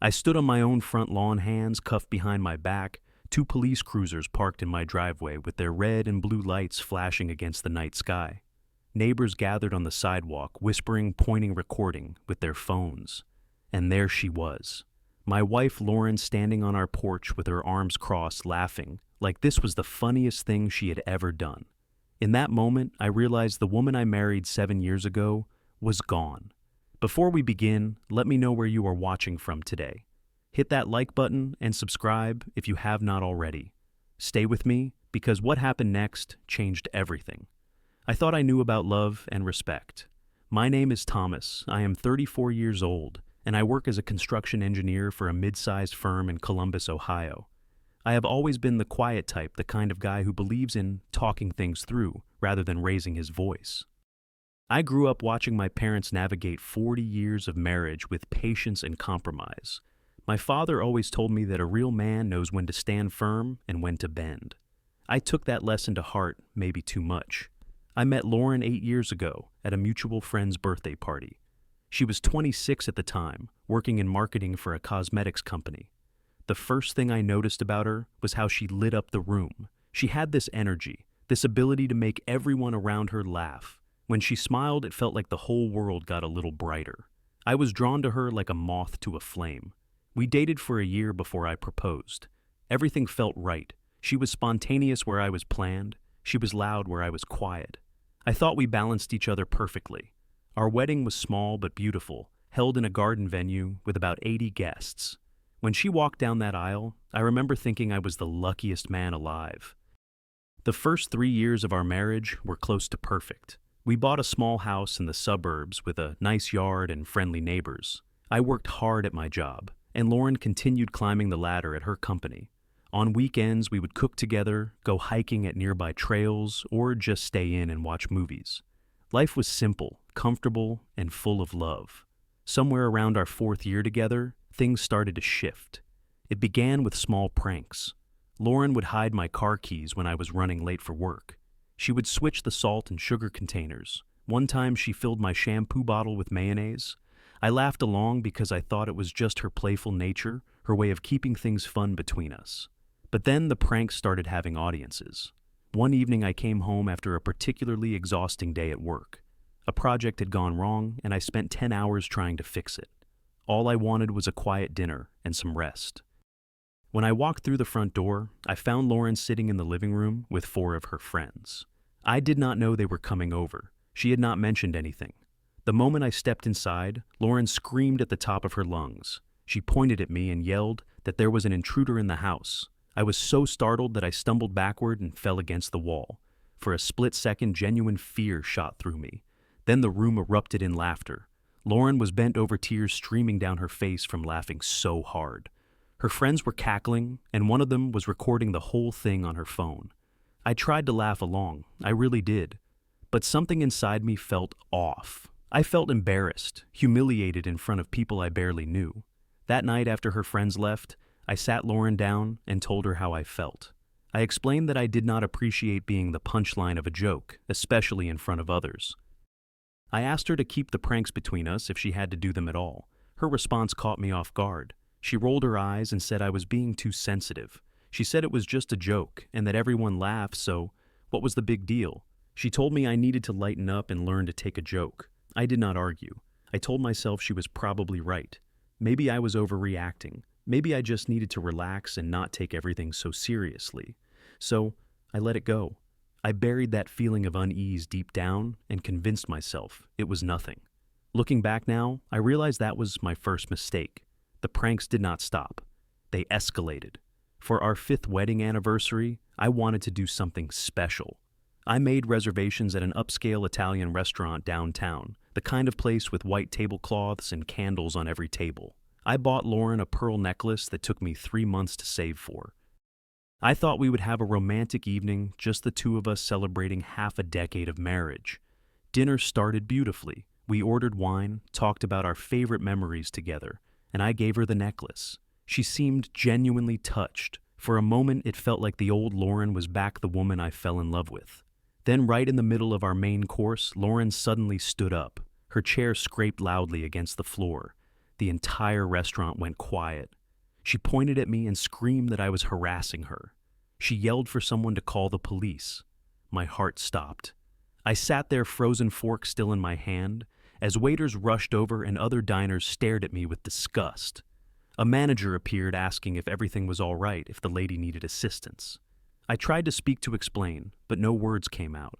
I stood on my own front lawn, hands cuffed behind my back, two police cruisers parked in my driveway with their red and blue lights flashing against the night sky. Neighbors gathered on the sidewalk, whispering, pointing, recording with their phones. And there she was. My wife Lauren standing on our porch with her arms crossed, laughing, like this was the funniest thing she had ever done. In that moment, I realized the woman I married 7 years ago was gone. Before we begin, let me know where you are watching from today. Hit that like button and subscribe if you have not already. Stay with me, because what happened next changed everything. I thought I knew about love and respect. My name is Thomas. I am 34 years old, and I work as a construction engineer for a mid-sized firm in Columbus, Ohio. I have always been the quiet type, the kind of guy who believes in talking things through rather than raising his voice. I grew up watching my parents navigate 40 years of marriage with patience and compromise. My father always told me that a real man knows when to stand firm and when to bend. I took that lesson to heart, maybe too much. I met Lauren 8 years ago at a mutual friend's birthday party. She was 26 at the time, working in marketing for a cosmetics company. The first thing I noticed about her was how she lit up the room. She had this energy, this ability to make everyone around her laugh. When she smiled, it felt like the whole world got a little brighter. I was drawn to her like a moth to a flame. We dated for a year before I proposed. Everything felt right. She was spontaneous where I was planned. She was loud where I was quiet. I thought we balanced each other perfectly. Our wedding was small but beautiful, held in a garden venue with about 80 guests. When she walked down that aisle, I remember thinking I was the luckiest man alive. The first 3 years of our marriage were close to perfect. We bought a small house in the suburbs with a nice yard and friendly neighbors. I worked hard at my job, and Lauren continued climbing the ladder at her company. On weekends, we would cook together, go hiking at nearby trails, or just stay in and watch movies. Life was simple, comfortable, and full of love. Somewhere around our 4th year together, things started to shift. It began with small pranks. Lauren would hide my car keys when I was running late for work. She would switch the salt and sugar containers. One time she filled my shampoo bottle with mayonnaise. I laughed along because I thought it was just her playful nature, her way of keeping things fun between us. But then the pranks started having audiences. One evening I came home after a particularly exhausting day at work. A project had gone wrong, and I spent 10 hours trying to fix it. All I wanted was a quiet dinner and some rest. When I walked through the front door, I found Lauren sitting in the living room with 4 of her friends. I did not know they were coming over. She had not mentioned anything. The moment I stepped inside, Lauren screamed at the top of her lungs. She pointed at me and yelled that there was an intruder in the house. I was so startled that I stumbled backward and fell against the wall. For a split second, genuine fear shot through me. Then the room erupted in laughter. Lauren was bent over, tears streaming down her face from laughing so hard. Her friends were cackling, and one of them was recording the whole thing on her phone. I tried to laugh along, I really did. But something inside me felt off. I felt embarrassed, humiliated in front of people I barely knew. That night after her friends left, I sat Lauren down and told her how I felt. I explained that I did not appreciate being the punchline of a joke, especially in front of others. I asked her to keep the pranks between us if she had to do them at all. Her response caught me off guard. She rolled her eyes and said I was being too sensitive. She said it was just a joke and that everyone laughed, so what was the big deal? She told me I needed to lighten up and learn to take a joke. I did not argue. I told myself she was probably right. Maybe I was overreacting. Maybe I just needed to relax and not take everything so seriously. So I let it go. I buried that feeling of unease deep down and convinced myself it was nothing. Looking back now, I realized that was my first mistake. The pranks did not stop. They escalated. For our 5th wedding anniversary, I wanted to do something special. I made reservations at an upscale Italian restaurant downtown, the kind of place with white tablecloths and candles on every table. I bought Lauren a pearl necklace that took me 3 months to save for. I thought we would have a romantic evening, just the 2 of us celebrating half a decade of marriage. Dinner started beautifully. We ordered wine, talked about our favorite memories together, and I gave her the necklace. She seemed genuinely touched. For a moment, it felt like the old Lauren was back, the woman I fell in love with. Then, right in the middle of our main course, Lauren suddenly stood up. Her chair scraped loudly against the floor. The entire restaurant went quiet. She pointed at me and screamed that I was harassing her. She yelled for someone to call the police. My heart stopped. I sat there, frozen fork still in my hand, as waiters rushed over and other diners stared at me with disgust. A manager appeared asking if everything was all right, if the lady needed assistance. I tried to speak to explain, but no words came out.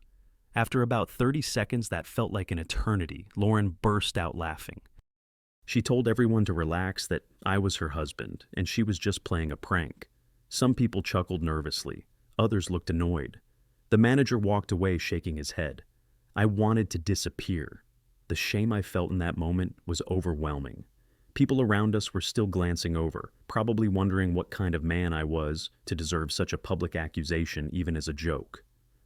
After about 30 seconds that felt like an eternity, Lauren burst out laughing. She told everyone to relax, that I was her husband, and she was just playing a prank. Some people chuckled nervously. Others looked annoyed. The manager walked away shaking his head. I wanted to disappear. The shame I felt in that moment was overwhelming. People around us were still glancing over, probably wondering what kind of man I was to deserve such a public accusation even as a joke.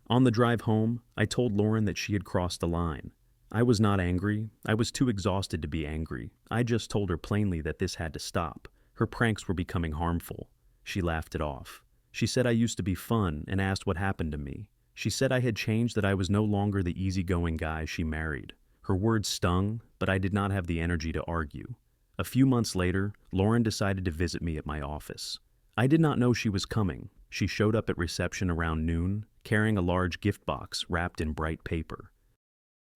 On the drive home, I told Lauren that she had crossed the line. I was not angry. I was too exhausted to be angry. I just told her plainly that this had to stop. Her pranks were becoming harmful. She laughed it off. She said I used to be fun and asked what happened to me. She said I had changed, that I was no longer the easygoing guy she married. Her words stung, but I did not have the energy to argue. A few months later, Lauren decided to visit me at my office. I did not know she was coming. She showed up at reception around noon, carrying a large gift box wrapped in bright paper.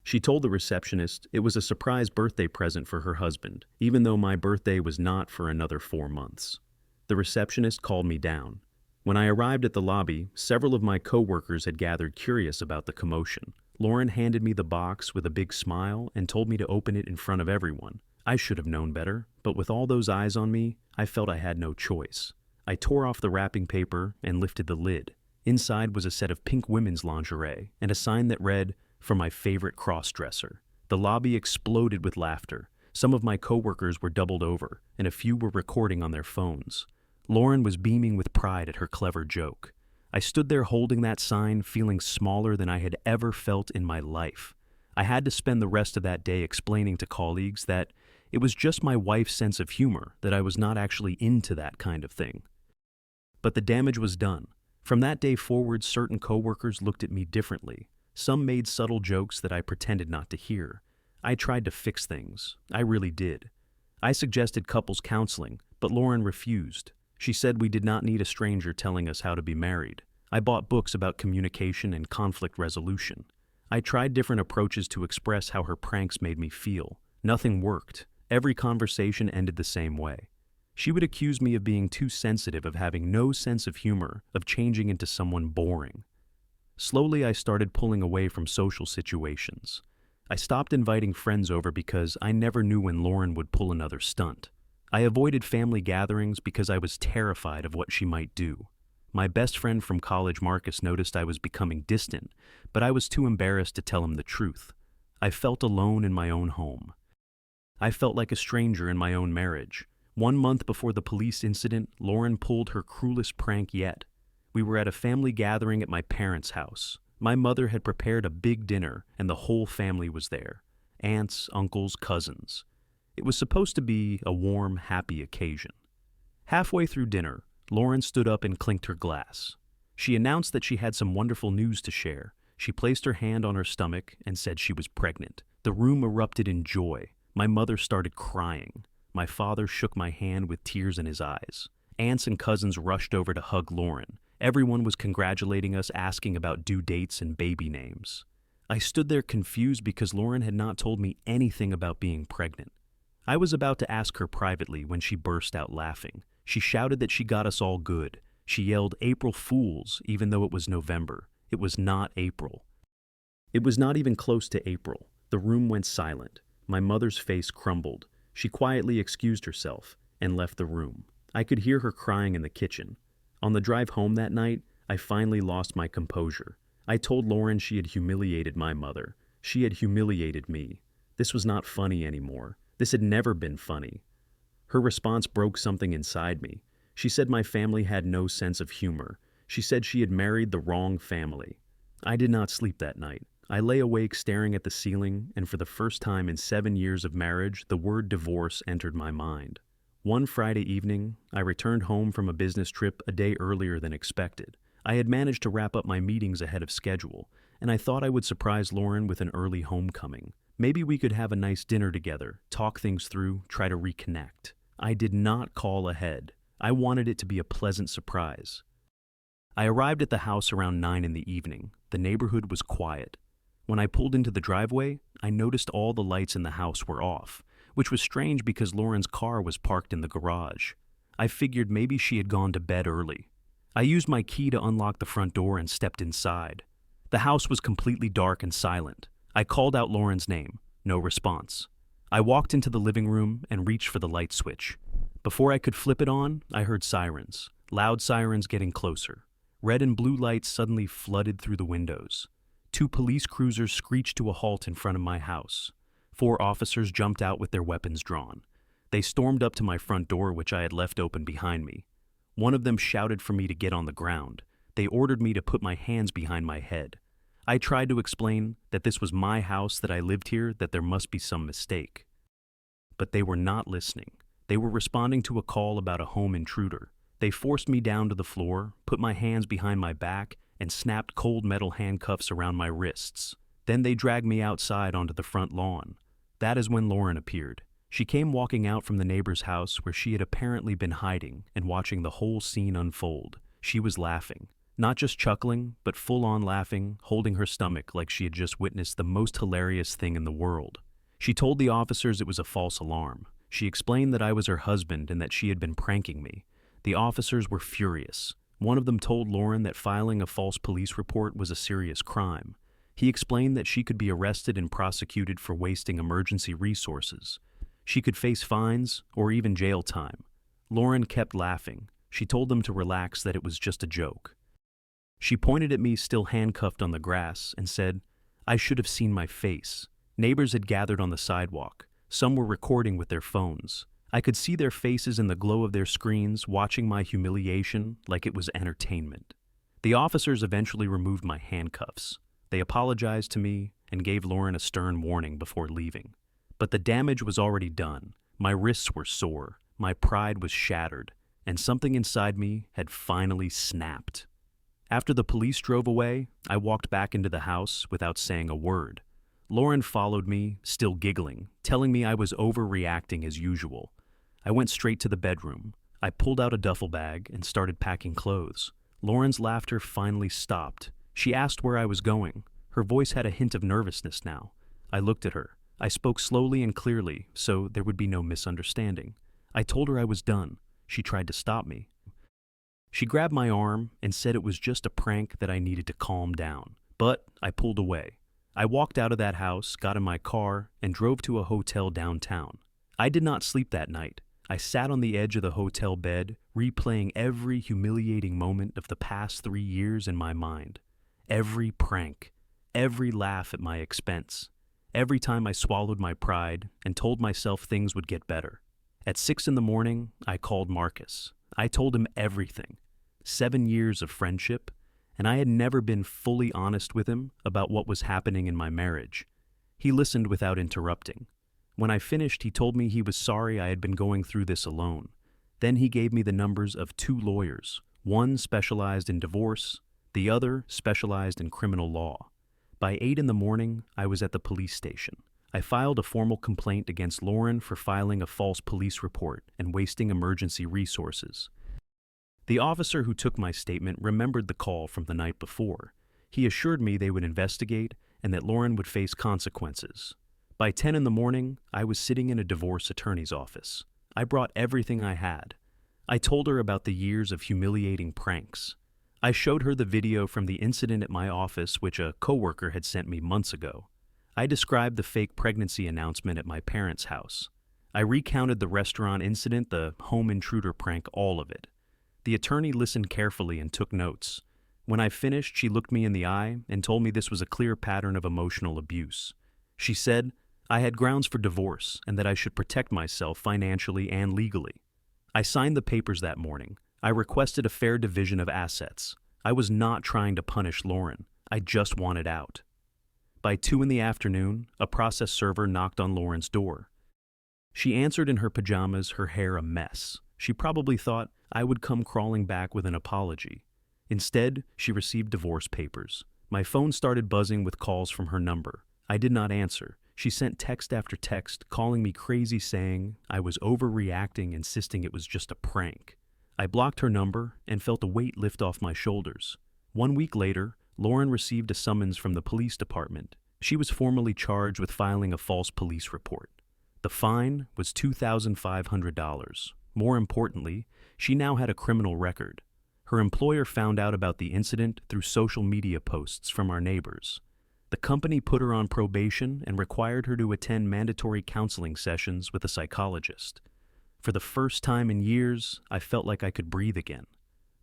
She told the receptionist it was a surprise birthday present for her husband, even though my birthday was not for another 4 months. The receptionist called me down. When I arrived at the lobby, several of my coworkers had gathered, curious about the commotion. Lauren handed me the box with a big smile and told me to open it in front of everyone. I should have known better, but with all those eyes on me, I felt I had no choice. I tore off the wrapping paper and lifted the lid. Inside was a set of pink women's lingerie and a sign that read, "For my favorite cross-dresser." The lobby exploded with laughter. Some of my coworkers were doubled over, and a few were recording on their phones. Lauren was beaming with pride at her clever joke. I stood there holding that sign, feeling smaller than I had ever felt in my life. I had to spend the rest of that day explaining to colleagues that it was just my wife's sense of humor, that I was not actually into that kind of thing. But the damage was done. From that day forward, certain coworkers looked at me differently. Some made subtle jokes that I pretended not to hear. I tried to fix things. I really did. I suggested couples counseling, but Lauren refused. She said we did not need a stranger telling us how to be married. I bought books about communication and conflict resolution. I tried different approaches to express how her pranks made me feel. Nothing worked. Every conversation ended the same way. She would accuse me of being too sensitive, of having no sense of humor, of changing into someone boring. Slowly, I started pulling away from social situations. I stopped inviting friends over because I never knew when Lauren would pull another stunt. I avoided family gatherings because I was terrified of what she might do. My best friend from college, Marcus, noticed I was becoming distant, but I was too embarrassed to tell him the truth. I felt alone in my own home. I felt like a stranger in my own marriage. 1 month before the police incident, Lauren pulled her cruelest prank yet. We were at a family gathering at my parents' house. My mother had prepared a big dinner, and the whole family was there. Aunts, uncles, cousins. It was supposed to be a warm, happy occasion. Halfway through dinner, Lauren stood up and clinked her glass. She announced that she had some wonderful news to share. She placed her hand on her stomach and said she was pregnant. The room erupted in joy. My mother started crying. My father shook my hand with tears in his eyes. Aunts and cousins rushed over to hug Lauren. Everyone was congratulating us, asking about due dates and baby names. I stood there confused because Lauren had not told me anything about being pregnant. I was about to ask her privately when she burst out laughing. She shouted that she got us all good. She yelled, "April Fools," even though it was November. It was not April. It was not even close to April. The room went silent. My mother's face crumbled. She quietly excused herself and left the room. I could hear her crying in the kitchen. On the drive home that night, I finally lost my composure. I told Lauren she had humiliated my mother. She had humiliated me. This was not funny anymore. This had never been funny. Her response broke something inside me. She said my family had no sense of humor. She said she had married the wrong family. I did not sleep that night. I lay awake staring at the ceiling, and for the first time in 7 years of marriage, the word divorce entered my mind. One Friday evening, I returned home from a business trip a day earlier than expected. I had managed to wrap up my meetings ahead of schedule, and I thought I would surprise Lauren with an early homecoming. Maybe we could have a nice dinner together, talk things through, try to reconnect. I did not call ahead. I wanted it to be a pleasant surprise. I arrived at the house around 9 in the evening. The neighborhood was quiet. When I pulled into the driveway, I noticed all the lights in the house were off, which was strange because Lauren's car was parked in the garage. I figured maybe she had gone to bed early. I used my key to unlock the front door and stepped inside. The house was completely dark and silent. I called out Lauren's name. No response. I walked into the living room and reached for the light switch. Before I could flip it on, I heard sirens, loud sirens getting closer. Red and blue lights suddenly flooded through the windows. 2 police cruisers screeched to a halt in front of my house. 4 officers jumped out with their weapons drawn. They stormed up to my front door, which I had left open behind me. One of them shouted for me to get on the ground. They ordered me to put my hands behind my head. I tried to explain that this was my house, that I lived here, that there must be some mistake. But they were not listening. They were responding to a call about a home intruder. They forced me down to the floor, put my hands behind my back, and snapped cold metal handcuffs around my wrists. Then they dragged me outside onto the front lawn. That is when Lauren appeared. She came walking out from the neighbor's house where she had apparently been hiding and watching the whole scene unfold. She was laughing. Not just chuckling, but full-on laughing, holding her stomach like she had just witnessed the most hilarious thing in the world. She told the officers it was a false alarm. She explained that I was her husband and that she had been pranking me. The officers were furious. One of them told Lauren that filing a false police report was a serious crime. He explained that she could be arrested and prosecuted for wasting emergency resources. She could face fines or even jail time. Lauren kept laughing. She told them to relax, that it was just a joke. She pointed at me still handcuffed on the grass and said, "I should have seen my face." Neighbors had gathered on the sidewalk. Some were recording with their phones. I could see their faces in the glow of their screens, watching my humiliation like it was entertainment. The officers eventually removed my handcuffs. They apologized to me and gave Lauren a stern warning before leaving. But the damage was already done. My wrists were sore, my pride was shattered, and something inside me had finally snapped. After the police drove away, I walked back into the house without saying a word. Lauren followed me, still giggling, telling me I was overreacting as usual. I went straight to the bedroom. I pulled out a duffel bag and started packing clothes. Lauren's laughter finally stopped. She asked where I was going. Her voice had a hint of nervousness now. I looked at her. I spoke slowly and clearly, so there would be no misunderstanding. I told her I was done. She tried to stop me. She grabbed my arm and said it was just a prank, that I needed to calm down. But I pulled away. I walked out of that house, got in my car, and drove to a hotel downtown. I did not sleep that night. I sat on the edge of the hotel bed, replaying every humiliating moment of the past 3 years in my mind. Every prank, every laugh at my expense. Every time I swallowed my pride and told myself things would get better. At 6 in the morning, I called Marcus. I told him everything. 7 years of friendship, and I had never been fully honest with him about what was happening in my marriage. He listened without interrupting. When I finished, he told me he was sorry I had been going through this alone. Then he gave me the numbers of 2 lawyers. One specialized in divorce, the other specialized in criminal law. By 8 in the morning, I was at the police station. I filed a formal complaint against Lauren for filing a false police report and wasting emergency resources. The officer who took my statement remembered the call from the night before. He assured me they would investigate and that Lauren would face consequences. By 10 in the morning, I was sitting in a divorce attorney's office. I brought everything I had. I told her about the years of humiliating pranks. I showed her the video from the incident at my office, which a coworker had sent me months ago. I described the fake pregnancy announcement at my parents' house. I recounted the restaurant incident, the home intruder prank, all of it. The attorney listened carefully and took notes. When I finished, she looked me in the eye and told me this was a clear pattern of emotional abuse. She said I had grounds for divorce and that I should protect myself financially and legally. I signed the papers that morning. I requested a fair division of assets. I was not trying to punish Lauren. I just wanted out. By 2 in the afternoon, a process server knocked on Lauren's door. She answered in her pajamas, her hair a mess. She probably thought I would come crawling back with an apology. Instead, she received divorce papers. My phone started buzzing with calls from her number. I did not answer. She sent text after text, calling me crazy, saying I was overreacting, insisting it was just a prank. I blocked her number and felt a weight lift off my shoulders. 1 week later, Lauren received a summons from the police department. She was formally charged with filing a false police report. The fine was $2,500. More importantly, she now had a criminal record. Her employer found out about the incident through social media posts from our neighbors. The company put her on probation and required her to attend mandatory counseling sessions with a psychologist. For the first time in years, I felt like I could breathe again.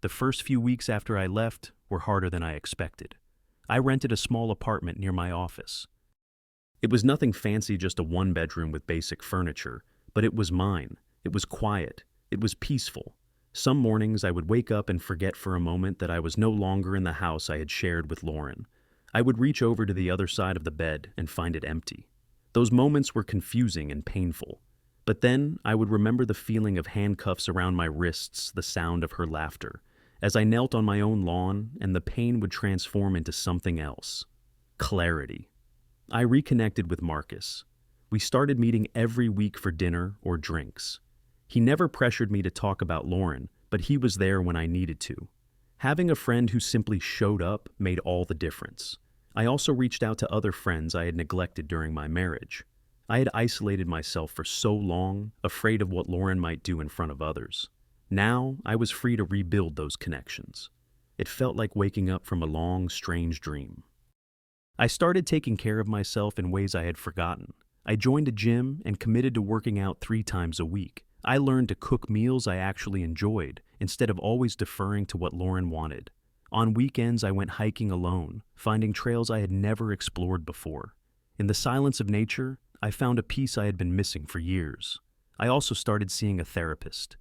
The first few weeks after I left were harder than I expected. I rented a small apartment near my office. It was nothing fancy, just a one-bedroom with basic furniture, but it was mine. It was quiet. It was peaceful. Some mornings I would wake up and forget for a moment that I was no longer in the house I had shared with Lauren. I would reach over to the other side of the bed and find it empty. Those moments were confusing and painful. But then I would remember the feeling of handcuffs around my wrists, the sound of her laughter, as I knelt on my own lawn, and the pain would transform into something else. Clarity. I reconnected with Marcus. We started meeting every week for dinner or drinks. He never pressured me to talk about Lauren, but he was there when I needed to. Having a friend who simply showed up made all the difference. I also reached out to other friends I had neglected during my marriage. I had isolated myself for so long, afraid of what Lauren might do in front of others. Now, I was free to rebuild those connections. It felt like waking up from a long, strange dream. I started taking care of myself in ways I had forgotten. I joined a gym and committed to working out 3 times a week. I learned to cook meals I actually enjoyed, instead of always deferring to what Lauren wanted. On weekends, I went hiking alone, finding trails I had never explored before. In the silence of nature, I found a peace I had been missing for years. I also started seeing a therapist.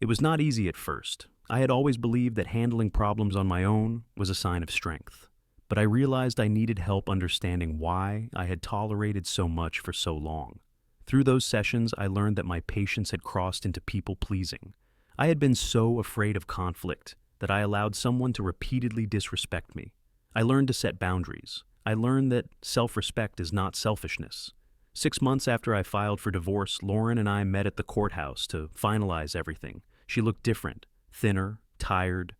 It was not easy at first. I had always believed that handling problems on my own was a sign of strength. But I realized I needed help understanding why I had tolerated so much for so long. Through those sessions, I learned that my patience had crossed into people-pleasing. I had been so afraid of conflict that I allowed someone to repeatedly disrespect me. I learned to set boundaries. I learned that self-respect is not selfishness. 6 months after I filed for divorce, Lauren and I met at the courthouse to finalize everything. She looked different, thinner, tired.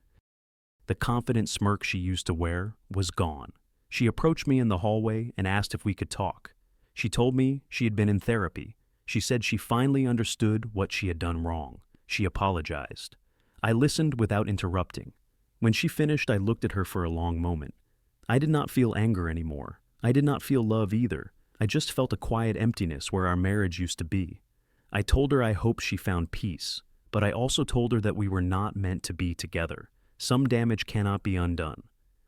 The confident smirk she used to wear was gone. She approached me in the hallway and asked if we could talk. She told me she had been in therapy. She said she finally understood what she had done wrong. She apologized. I listened without interrupting. When she finished, I looked at her for a long moment. I did not feel anger anymore. I did not feel love either. I just felt a quiet emptiness where our marriage used to be. I told her I hoped she found peace, but I also told her that we were not meant to be together. Some damage cannot be undone.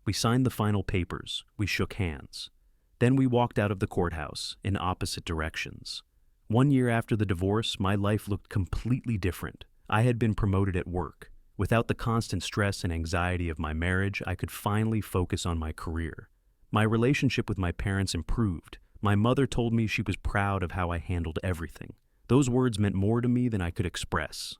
We signed the final papers. We shook hands. Then we walked out of the courthouse in opposite directions. 1 year after the divorce, my life looked completely different. I had been promoted at work. Without the constant stress and anxiety of my marriage, I could finally focus on my career. My relationship with my parents improved. My mother told me she was proud of how I handled everything. Those words meant more to me than I could express.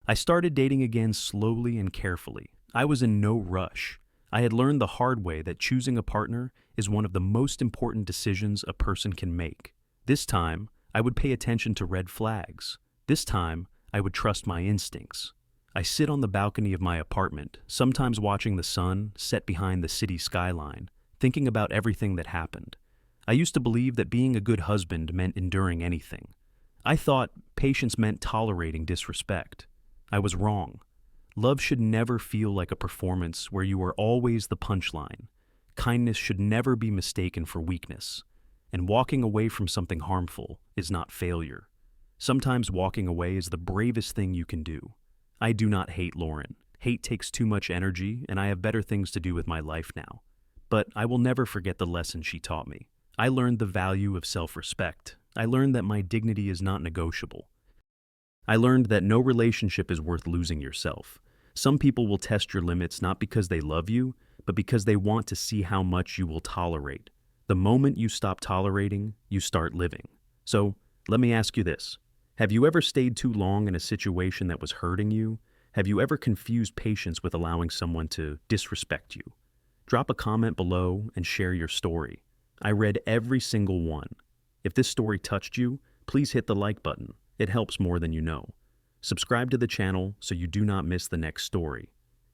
I started dating again slowly and carefully. I was in no rush. I had learned the hard way that choosing a partner is one of the most important decisions a person can make. This time, I would pay attention to red flags. This time, I would trust my instincts. I sit on the balcony of my apartment, sometimes watching the sun set behind the city skyline, thinking about everything that happened. I used to believe that being a good husband meant enduring anything. I thought patience meant tolerating disrespect. I was wrong. Love should never feel like a performance where you are always the punchline. Kindness should never be mistaken for weakness. And walking away from something harmful is not failure. Sometimes walking away is the bravest thing you can do. I do not hate Lauren. Hate takes too much energy, and I have better things to do with my life now. But I will never forget the lesson she taught me. I learned the value of self-respect. I learned that my dignity is not negotiable. I learned that no relationship is worth losing yourself. Some people will test your limits not because they love you, but because they want to see how much you will tolerate. The moment you stop tolerating, you start living. So, let me ask you this. Have you ever stayed too long in a situation that was hurting you? Have you ever confused patience with allowing someone to disrespect you? Drop a comment below and share your story. I read every single one. If this story touched you, please hit the like button. It helps more than you know. Subscribe to the channel so you do not miss the next story.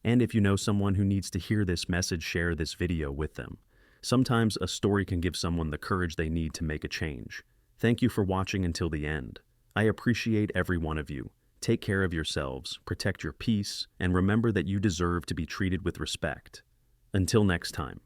And if you know someone who needs to hear this message, share this video with them. Sometimes a story can give someone the courage they need to make a change. Thank you for watching until the end. I appreciate every one of you. Take care of yourselves, protect your peace, and remember that you deserve to be treated with respect. Until next time.